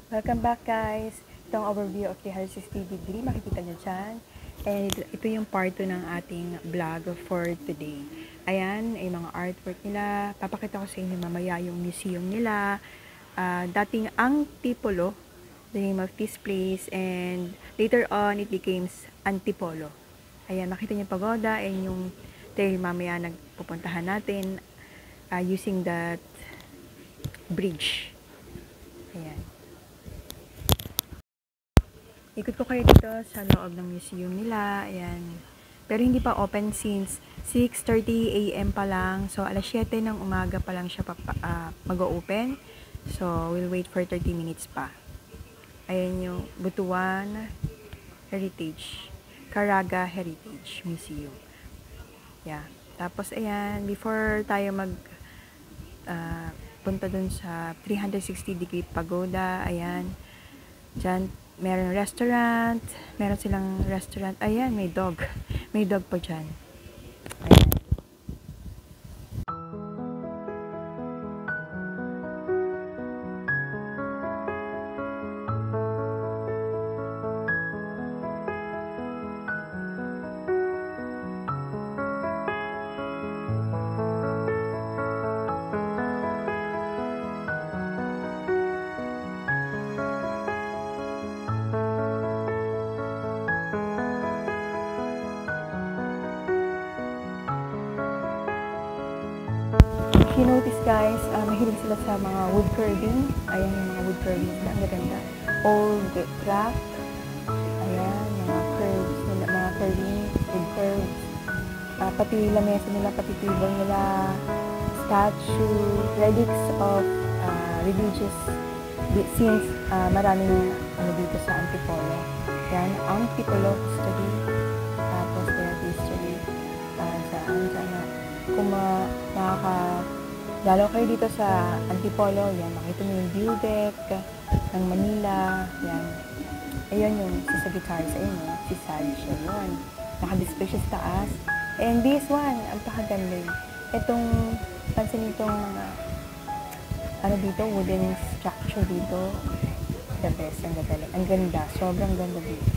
Welcome back guys! Itong overview of 360 degree, makikita nyo dyan. And ito yung part 2 ng ating vlog for today. Ayan, ay mga artwork nila. Papakita ko sa inyo mamaya yung museum nila. Dating Antipolo, the name of this place. And later on, it became Antipolo. Ayan, makita nyo pagoda and yung trail mamaya nagpupuntahan natin using that bridge. Ayan. Ikot ko kayo dito sa loob ng museum nila. Ayan. Pero hindi pa open since 6:30 AM pa lang. So, alas 7 ng umaga pa lang siya mag-open. So, we'll wait for 30 minutes pa. Ayan yung Butuan Heritage. Caraga Heritage Museum. Yeah. Tapos, ayan. Before tayo punta dun sa 360 degree pagoda. Ayan. Diyan, meron restaurant. Meron silang restaurant. Ayan, may dog. May dog pa dyan. Ayan. If you notice guys, mahilig sila sa mga wood carving. Ayan yung mga wood carving na ang ganda. Old craft. Ayan, mga curves nila, mga carving, wood curves. Pati lamesa nila, pati table nila, statue, relics of religious since maraming dito sa Antipolo. Yan, Antipolo history. Tapos their history. Kung dalaw kayo dito sa Antipolo, yan, makita nyo yung view deck ng Manila, yan. Ayun yung sa guitars, ayun yung si Saj, ayun. Naka-display siya sa taas. And this one, ang pakaganda. Itong, pansin itong dito, wooden structure dito, the best, ang ganda. Ang ganda, sobrang ganda dito.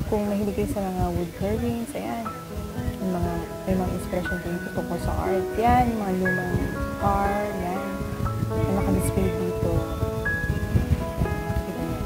Kung mahilig kayo sa mga wood carvings, ayan. May mga inspiration din tungkol sa art. Yan, yung mga lumang car, yan. Yung naka-display dito. Kita niyo.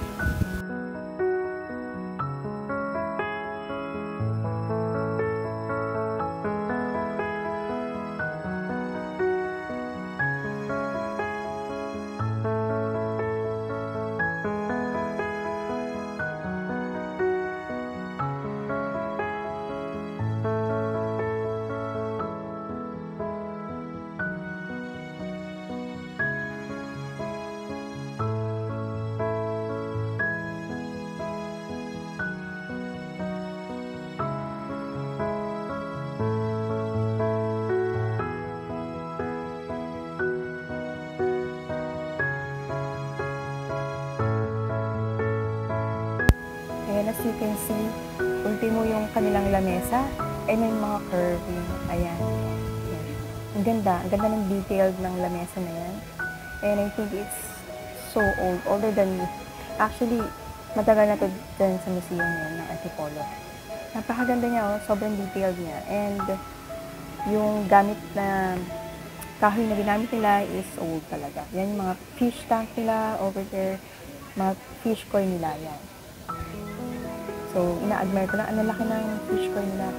Ayan, as you can see, ulti mo yung kanilang lamesa, ay may mga curving. Ayan. Ang ganda ng detailed ng lamesa na yan. And I think it's so old, older than, actually, matagal na to dyan sa museum yan ng Antipolo. Napakaganda niya, oh, sobrang detailed niya. And yung gamit na kahoy na ginamit nila is old talaga. Yan yung mga fish tank nila over there, mga fish koi nila, yan. So, ina-admire ko lang. Ang laki ng fish koi nila.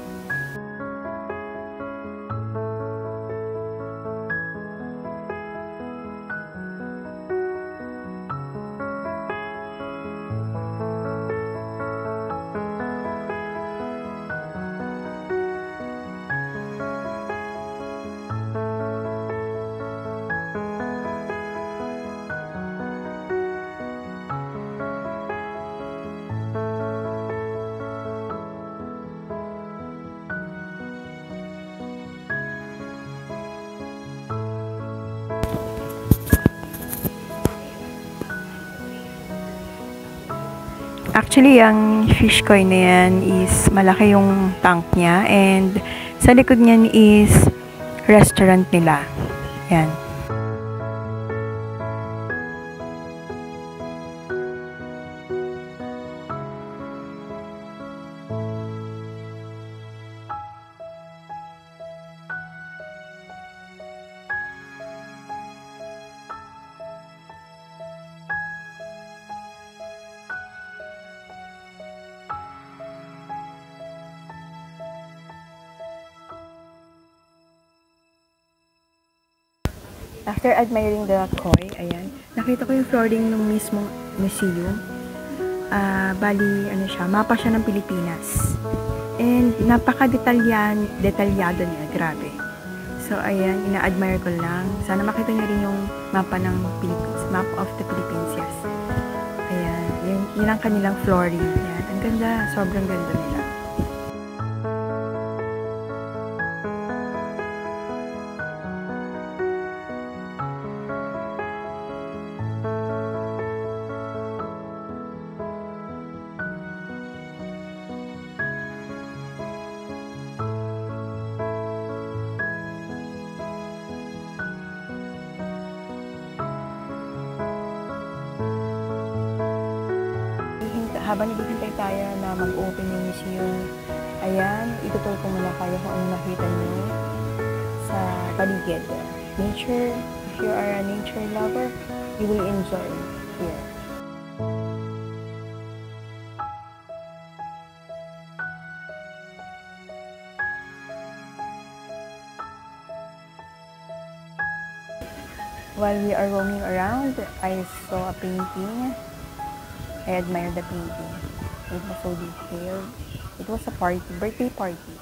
Actually, ang fish koi na yan is malaki yung tank niya and sa likod niyan is restaurant nila. Yan. After admiring the koi, ayan, nakita ko yung flooring ng mismong museum. Bali, ano siya, mapa siya ng Pilipinas. And detalyado niya, grabe. So, ayan, ina-admire ko lang. Sana makita niyo rin yung mapa ng Philippines, map of the Philippines, yes. Ayan, yun ang kanilang flooring. Ayan, ang ganda, sobrang ganda nila. Habang naghihintay tayo na mag-open yung museum, ayan, itutur ko muna kayo kung ano nakita nyo sa paligid. Nature, if you are a nature lover, you will enjoy here. While we are roaming around, I saw a painting. I admire the painting. It was so detailed. It was a birthday party.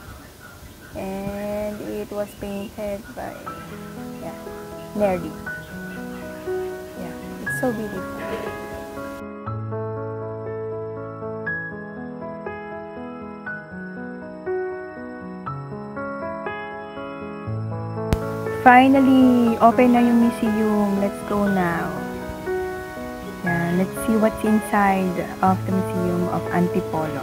And it was painted by, Nerdy. Yeah, it's so beautiful. Finally, open na yung museum. Let's go now. Let's see what's inside of the Museum of Antipolo.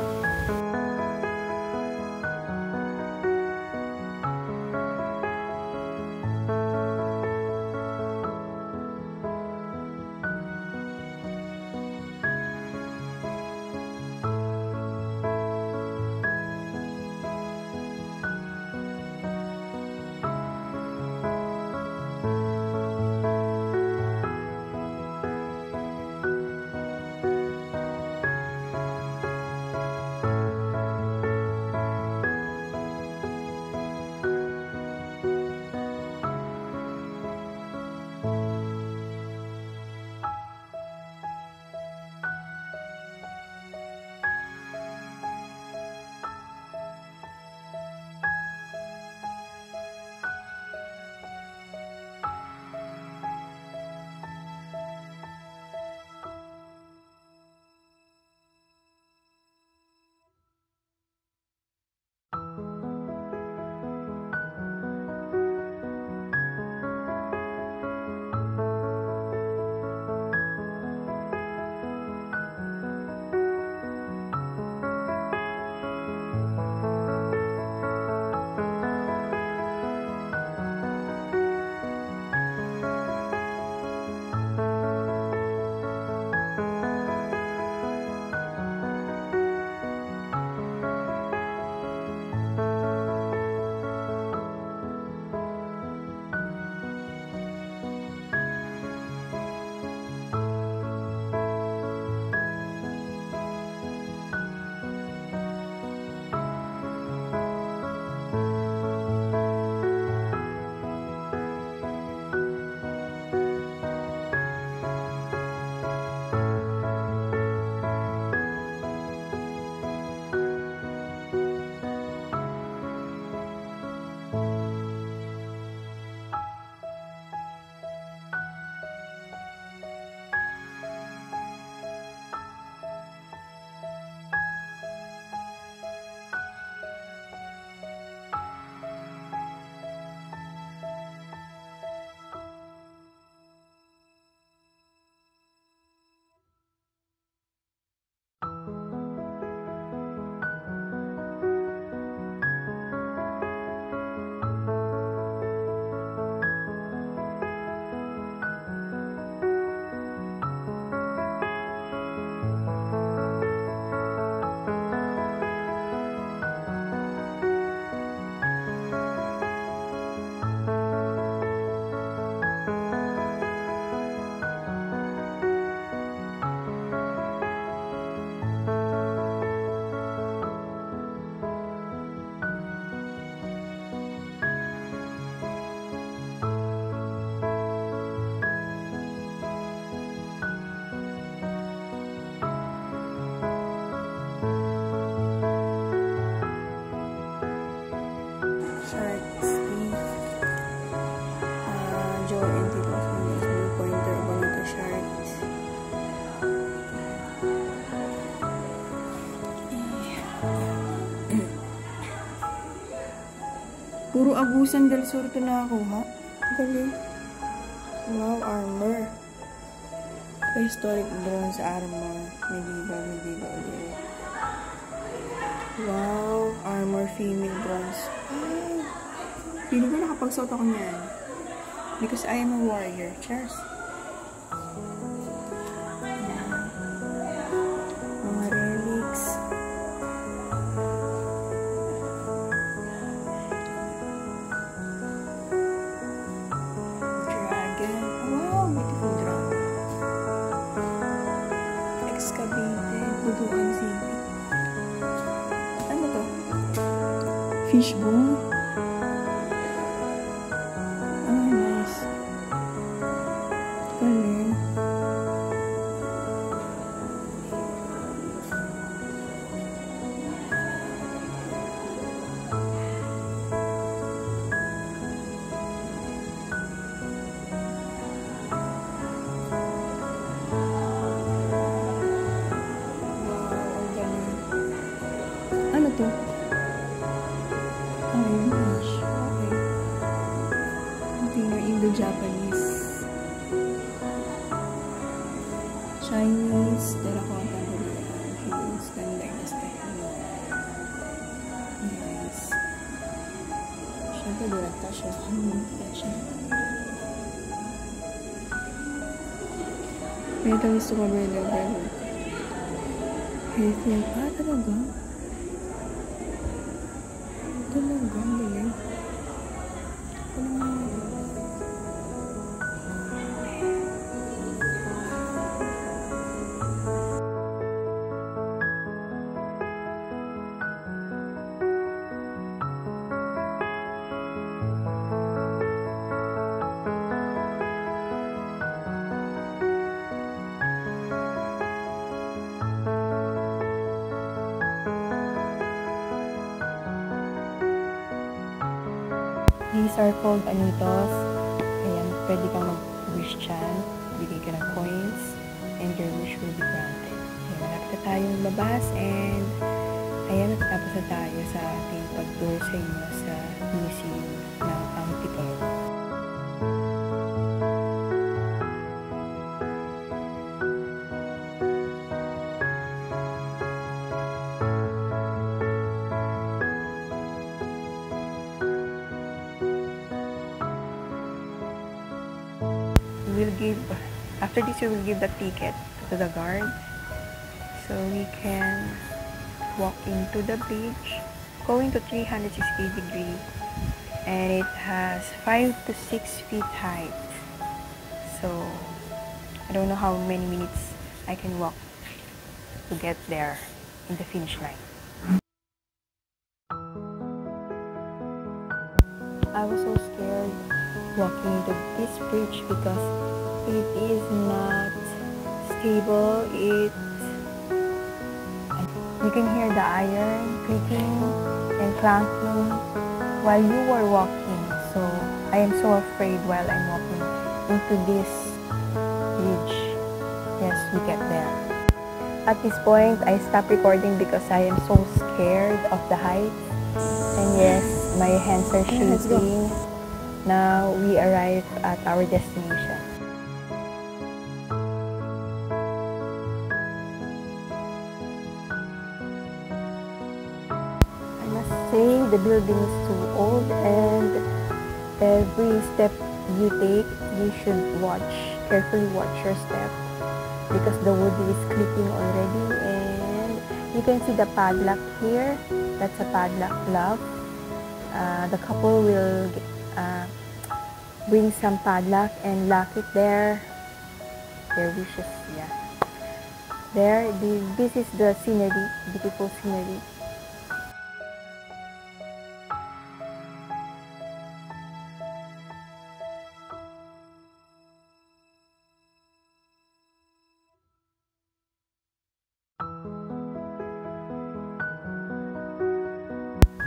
Puro Agusan del Sur ito nakakuha. Galing. Wow, armor. Prehistoric bronze armor. Medieval ulit. Wow, armor female bronze. Ah, pili ko nakapagsuot ako niyan. Because I am a warrior. Cheers. Mga relics. Dragon. Wow, beautiful dragon. Excavated. Buduan City. Ano to? Fishbone. Ah, nice. Galing. Ano to? Iron Age. Okay. Container Indo-Japanese. Chinese. Terracotta. Hills. Dynasty. Nice. Siyempre, direkta siya. Metal is to cover level. Health. Ah, talaga? Talaga, ang galing. These are called anitos. Ayan, pwede kang mag-wish chant. Bigay ka ng coins. And your wish will be granted. Ayan, malapit na tayong labas. And ayan, natapos na tayo sa ating pag-tour sa inyo sa museum ng Antipolo. After this, we will give the ticket to the guard so we can walk into the bridge going to 360 degrees, and it has 5 to 6 feet height. So I don't know how many minutes I can walk to get there in the finish line. I was so scared walking into this bridge because it is not stable. You can hear the iron creaking and clanking while you are walking. So I am so afraid while I'm walking into this bridge. Yes, we get there. At this point, I stop recording because I am so scared of the height. And yes, my hands are shaking. Now we arrive at our destination. The building is too old, and every step you take, you should carefully watch your step because the wood is creaking already. And you can see the padlock here. That's a padlock lock. The couple will bring some padlock and lock it there. Their wishes, yeah. There, this is the scenery, beautiful scenery.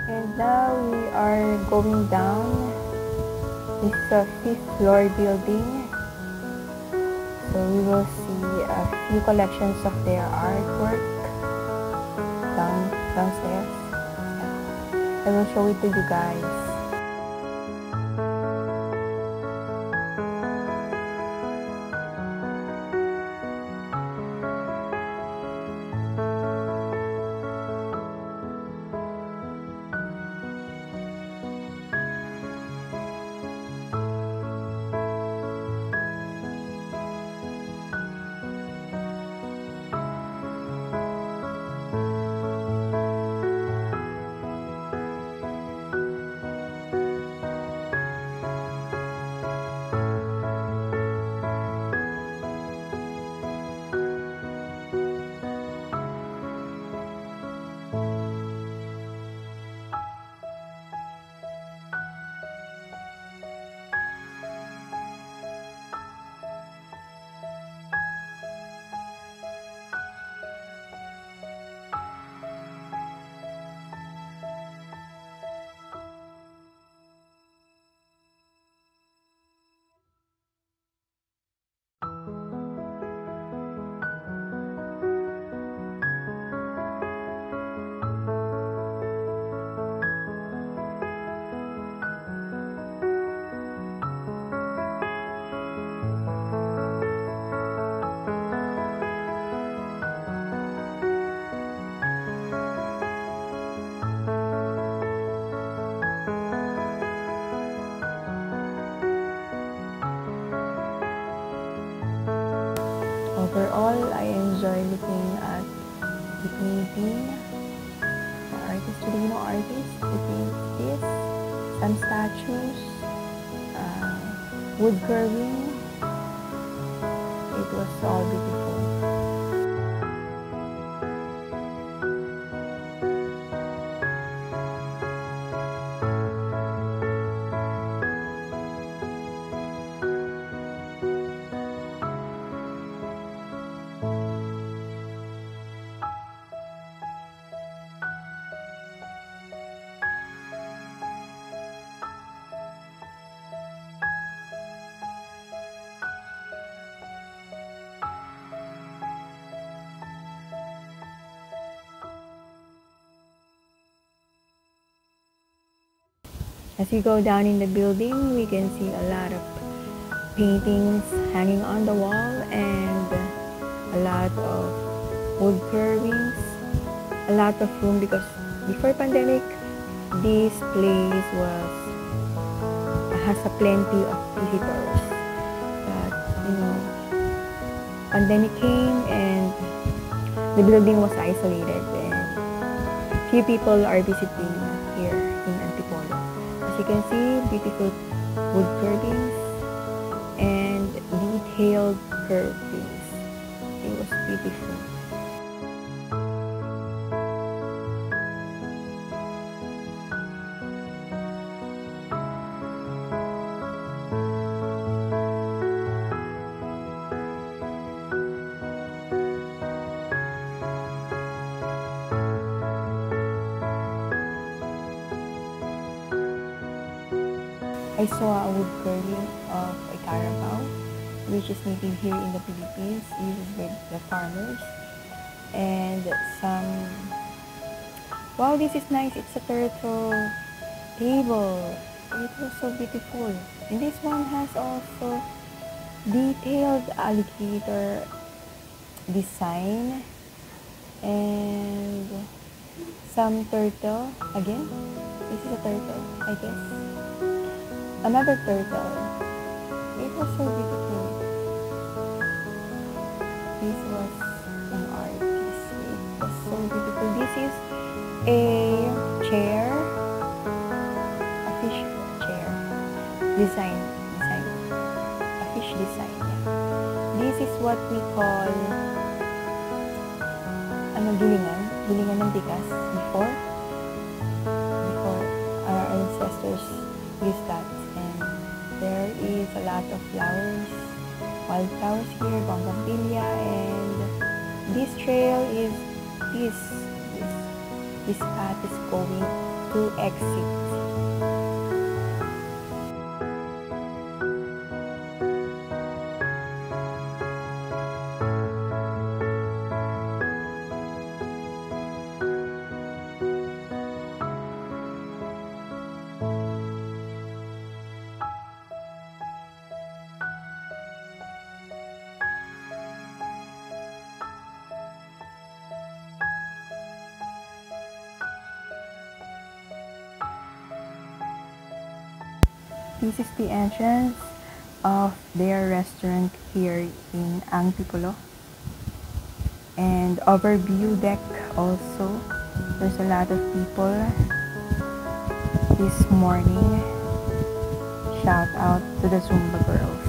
And now we are going down. This is a 5th floor building. So we will see a few collections of their artwork downstairs. I will show it to you guys. enjoy looking at the painting. The artist, Filipino artist, who paints this. Some statues, wood carving. It was all beautiful. As we go down in the building, we can see a lot of paintings hanging on the wall and a lot of wood carvings, a lot of room because before pandemic, this place has a plenty of visitors. But pandemic came and the building was isolated and few people are visiting here in Antipolo. As you can see, beautiful wood carvings and detailed carvings. It was beautiful. I saw a wood carving of a carabao, which is native here in the Philippines, used by the farmers. And wow, this is nice, it's a turtle table. It was so beautiful. And this one has also detailed alligator design and some turtle. Again, this is a turtle, I guess. Another turtle. It was so beautiful. This was an artist. It was so beautiful. This is a chair, a fish chair. Design, a fish design. Yeah. This is what we call gilingan ng bigas before our ancestors used that. There is a lot of flowers, wildflowers here, bougainvillea, and this trail is this path is going to exit. This is the entrance of their restaurant here in Antipolo. And overview deck also. There's a lot of people this morning. Shout out to the Zumba girls.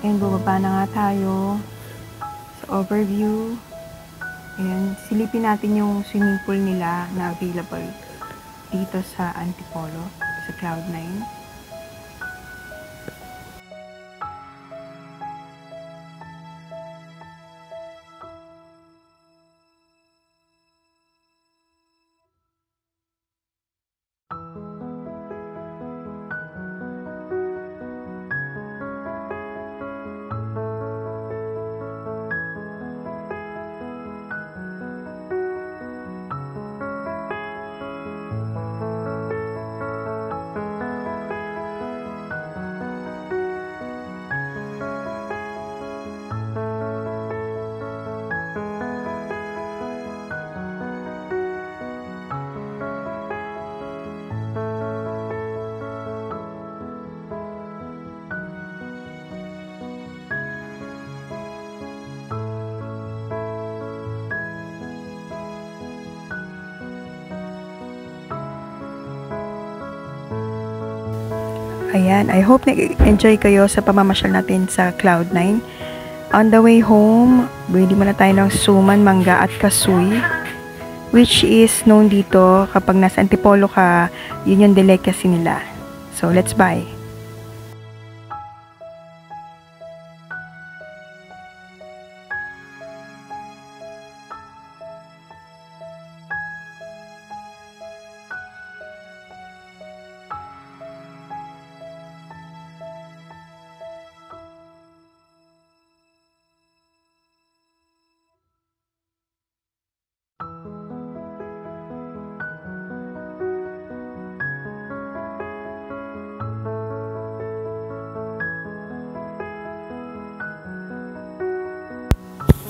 And bumaba na nga tayo sa overview. Ayan, silipin natin yung swimming pool nila na available dito sa Antipolo, sa Cloud9. Ayan, I hope na-enjoy kayo sa pamamasyal natin sa Cloud9. On the way home, bili muna tayo ng suman, mangga at kasuy, which is known dito kapag nasa Antipolo ka, yun yung delicacy nila. So, let's buy.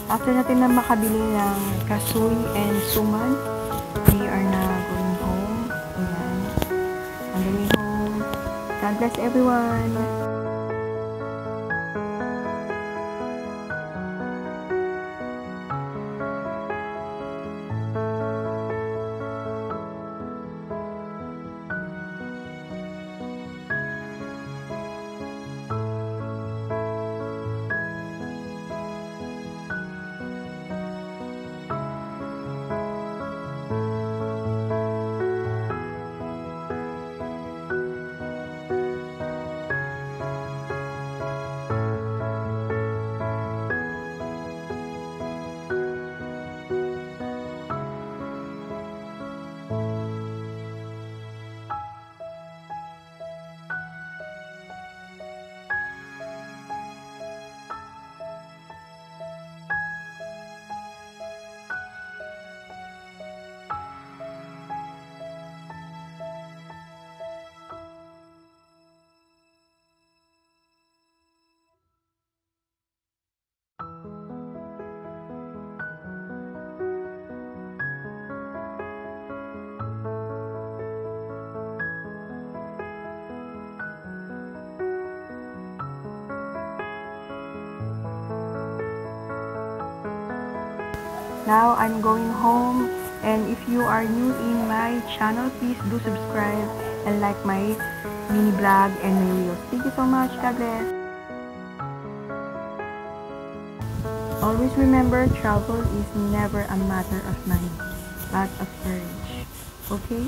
After natin na makabili ng kasuy and suman, we are now going home. Ayan. On the way home. God bless everyone! Now, I'm going home, and if you are new in my channel, please do subscribe and like my mini vlog and my reels. Thank you so much. God bless. Always remember, travel is never a matter of money, but of courage. Okay?